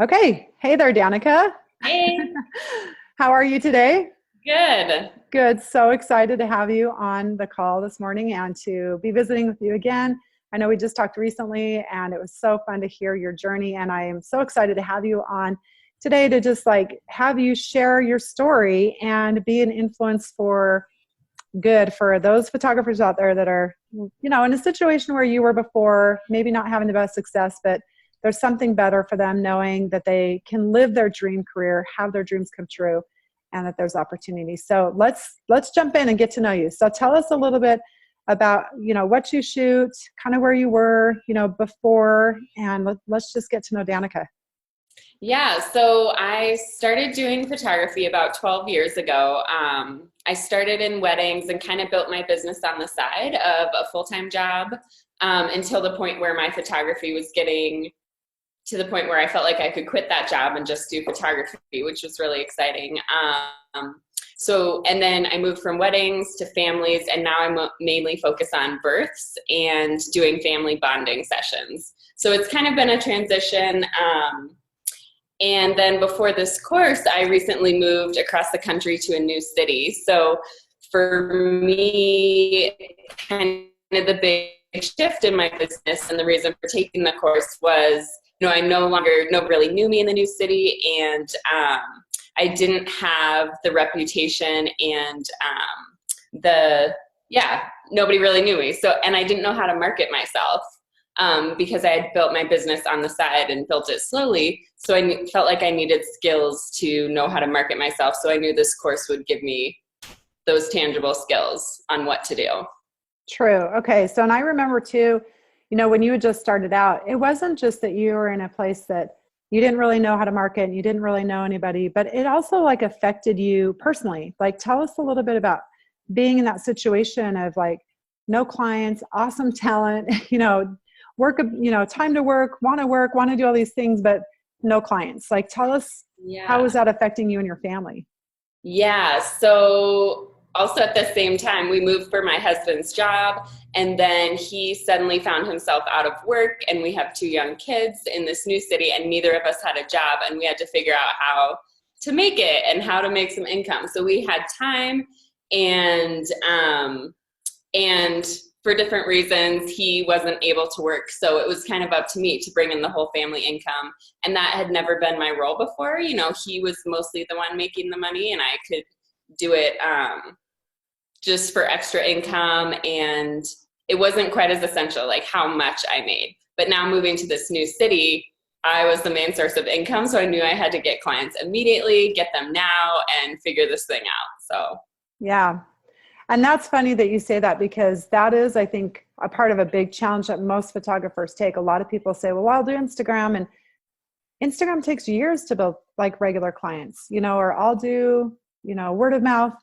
Okay. Hey there, Danica. Hey, How are you today? good. Good. So excited to have you on the call this morning and to be visiting with you again. I know we just talked recently and it was so fun to hear your journey. And I am so excited to have you on today to just like have you share your story and be an influence for good for those photographers out there that are, in a situation where you were before, maybe not having the best success, but there's something better for them knowing that they can live their dream career, have their dreams come true, and that there's opportunities. So let's jump in and get to know you. So tell us a little bit about, what you shoot, kind of where you were, before, and let's just get to know Danica. Yeah, so I started doing photography about 12 years ago. I started in weddings and kind of built my business on the side of a full-time job until the point where my photography was getting to the point where I felt like I could quit that job and just do photography, which was really exciting. And then I moved from weddings to families, and now I'm mainly focused on births and doing family bonding sessions. So it's kind of been a transition. And then before this course, I recently moved across the country to a new city. So for me, kind of the big shift in my business and the reason for taking the course was, I no longer, nobody really knew me in the new city, and I didn't have the reputation and nobody really knew me. So, and I didn't know how to market myself. Because I had built my business on the side and built it slowly. So I felt like I needed skills to know how to market myself. So I knew this course would give me those tangible skills on what to do. True. Okay. So, and I remember too, when you had just started out, it wasn't just that you were in a place that you didn't really know how to market and you didn't really know anybody, but it also like affected you personally. Like, tell us a little bit about being in that situation of like no clients, awesome talent, work, time to work, want to do all these things, but no clients. Like, tell us, how is that affecting you and your family? Yeah. So also at the same time, we moved for my husband's job, and then he suddenly found himself out of work, and we have two young kids in this new city, and neither of us had a job, and we had to figure out how to make it and how to make some income. So we had time, and for different reasons, he wasn't able to work. So it was kind of up to me to bring in the whole family income. And that had never been my role before. He was mostly the one making the money, and I could do it just for extra income. And it wasn't quite as essential, like how much I made. But now moving to this new city, I was the main source of income. So I knew I had to get clients immediately, get them now, and figure this thing out. So Yeah. And that's funny that you say that, because that is, I think, a part of a big challenge that most photographers take. A lot of people say, well, I'll do Instagram, and Instagram takes years to build like regular clients, or I'll do, word of mouth.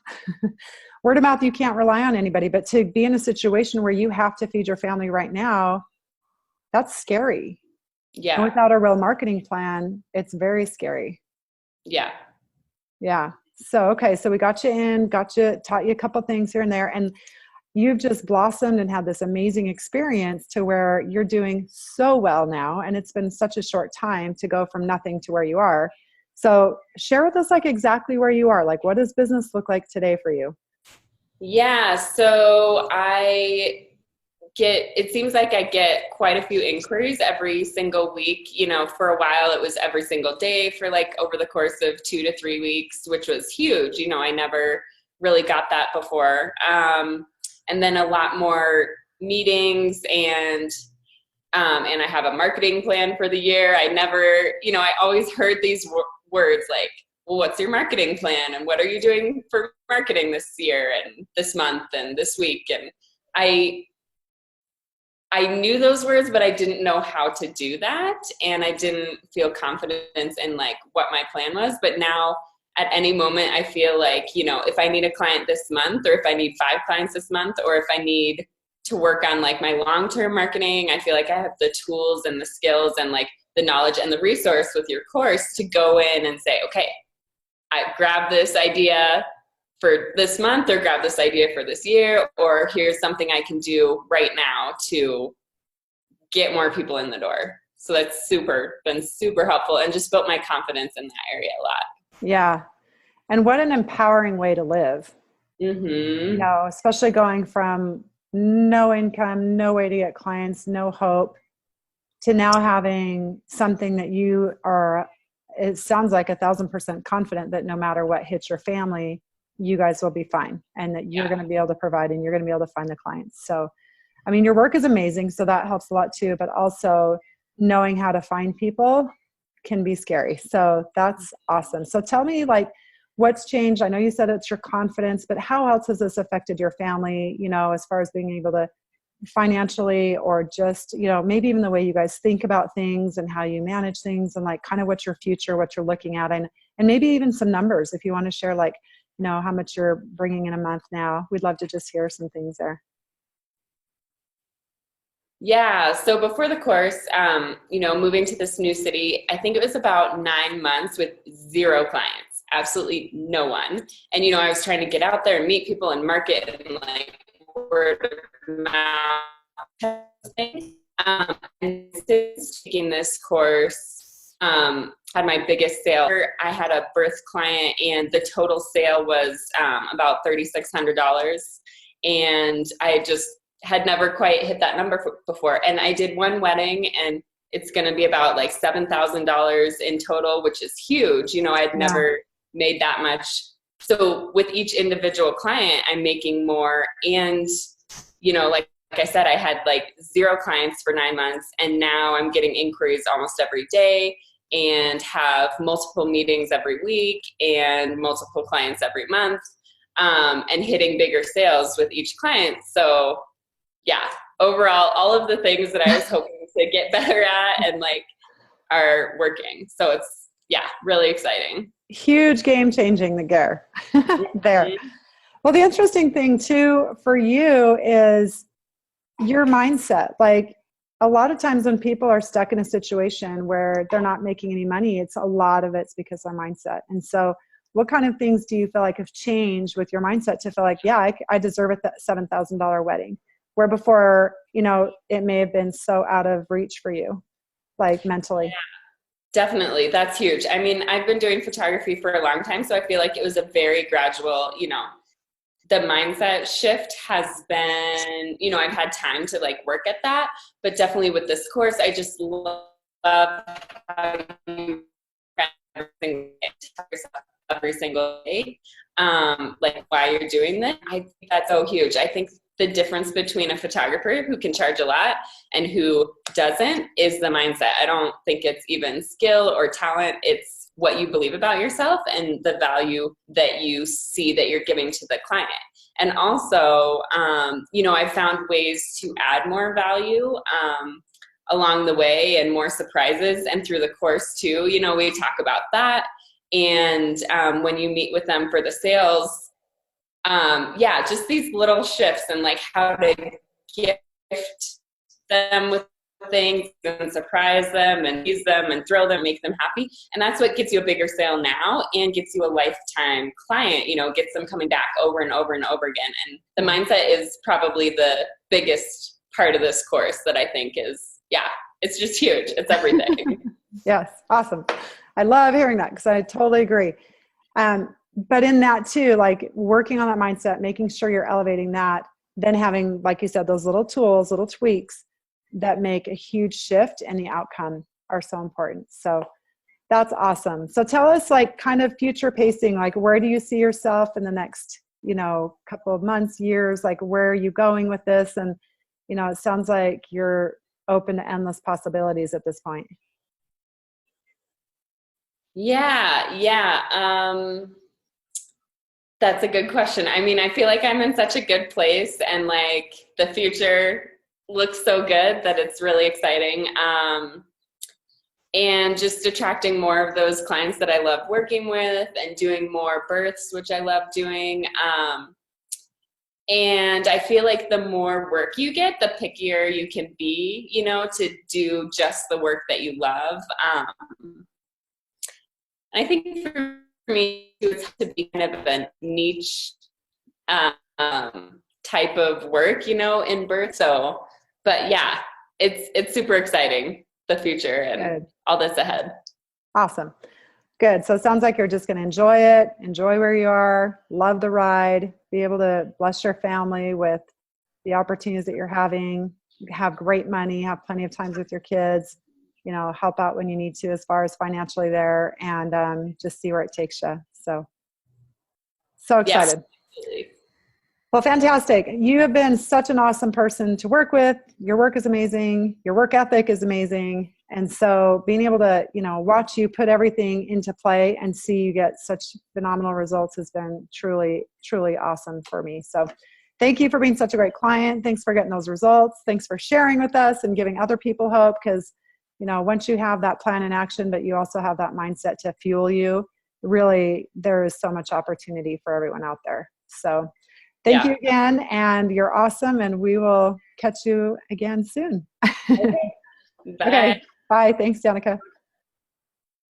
Word of mouth, you can't rely on anybody, but to be in a situation where you have to feed your family right now, that's scary. And yeah. without a real marketing plan, it's very scary. Yeah. Yeah. So, okay. So we got you in, taught you a couple things here and there, and you've just blossomed and had this amazing experience to where you're doing so well now. And it's been such a short time to go from nothing to where you are. So share with us like exactly where you are. Like, what does business look like today for you? Yeah. So it seems like I get quite a few inquiries every single week. For a while it was every single day for like over the course of 2 to 3 weeks, which was huge. I never really got that before. And then a lot more meetings, and I have a marketing plan for the year. I always heard these words like, well, what's your marketing plan? And what are you doing for marketing this year and this month and this week? And I knew those words, but I didn't know how to do that. And I didn't feel confidence in like what my plan was. But now at any moment, I feel like, if I need a client this month, or if I need 5 clients this month, or if I need to work on like my long-term marketing, I feel like I have the tools and the skills and like the knowledge and the resource with your course to go in and say, okay, I grab this idea for this month, or grab this idea for this year, or here's something I can do right now to get more people in the door. So that's been super helpful and just built my confidence in that area a lot. Yeah. And what an empowering way to live. Mm-hmm. Especially going from no income, no way to get clients, no hope, to now having something that you are, it sounds like 1,000% confident that no matter what hits your family, you guys will be fine, and that you're going to be able to provide, and you're going to be able to find the clients. So, I mean, your work is amazing. So that helps a lot too, but also knowing how to find people can be scary. So that's awesome. So tell me, like, what's changed? I know you said it's your confidence, but how else has this affected your family, as far as being able to financially, or just, maybe even the way you guys think about things and how you manage things, and like kind of what's your future, what you're looking at, and maybe even some numbers if you want to share, like, how much you're bringing in a month now. We'd love to just hear some things there. Yeah. So before the course, moving to this new city, I think it was about 9 months with zero clients, absolutely no one. And, I was trying to get out there and meet people and market and like word of mouth thing. And since taking this course, had my biggest sale. I had a birth client and the total sale was about $3,600. And I just had never quite hit that number before. And I did one wedding, and it's going to be about like $7,000 in total, which is huge. I'd never made that much. So with each individual client, I'm making more. And, like I said, I had like zero clients for 9 months, and now I'm getting inquiries almost every day and have multiple meetings every week and multiple clients every month, and hitting bigger sales with each client. So yeah, overall, all of the things that I was hoping to get better at and like are working. So it's, really exciting. Huge game changing the gear there. Mm-hmm. Well, the interesting thing too for you is your mindset. Like, a lot of times when people are stuck in a situation where they're not making any money, it's a lot of it's because of their mindset. And so what kind of things do you feel like have changed with your mindset to feel like, I deserve a $7,000 wedding? Where before, it may have been so out of reach for you, like mentally. Yeah, definitely. That's huge. I mean, I've been doing photography for a long time, so I feel like it was a very gradual, the mindset shift has been, I've had time to like work at that, but definitely with this course, I just love how you every single day, like why you're doing that. I think that's so huge. I think the difference between a photographer who can charge a lot and who doesn't is the mindset. I don't think it's even skill or talent. It's what you believe about yourself and the value that you see that you're giving to the client. And also, I've found ways to add more value along the way and more surprises. And through the course too, we talk about that. And when you meet with them for the sales, just these little shifts and like how to gift them with things and surprise them and tease them and thrill them, make them happy. And that's what gets you a bigger sale now and gets you a lifetime client, gets them coming back over and over and over again. And the mindset is probably the biggest part of this course that I think is, it's just huge. It's everything. Yes. Awesome. I love hearing that because I totally agree. But in that too, like working on that mindset, making sure you're elevating that, then having, like you said, those little tools, little tweaks that make a huge shift and the outcome are so important. So that's awesome. So tell us, like, kind of future pacing, like where do you see yourself in the next, couple of months, years, like where are you going with this? And, it sounds like you're open to endless possibilities at this point. That's a good question. I mean, I feel like I'm in such a good place and like the future looks so good that it's really exciting. And just attracting more of those clients that I love working with and doing more births, which I love doing. And I feel like the more work you get, the pickier you can be, to do just the work that you love. I think for me, it's to be kind of a niche type of work, in birth. So, but it's super exciting. the future and Good. all that's ahead. Awesome. Good. So it sounds like you're just going to enjoy it, enjoy where you are, love the ride, be able to bless your family with the opportunities that you're having, have great money, have plenty of times with your kids, you know, help out when you need to as far as financially there, and just see where it takes you. So excited. Yes. Well, fantastic. You have been such an awesome person to work with. Your work is amazing. Your work ethic is amazing. And so being able to, you know, watch you put everything into play and see you get such phenomenal results has been truly, truly awesome for me. So thank you for being such a great client. Thanks for getting those results. Thanks for sharing with us and giving other people hope, because, you know, once you have that plan in action, but you also have that mindset to fuel you, really, there is so much opportunity for everyone out there. So thank you again, and you're awesome, and we will catch you again soon. Okay. Bye. Okay. Bye. Thanks, Danica.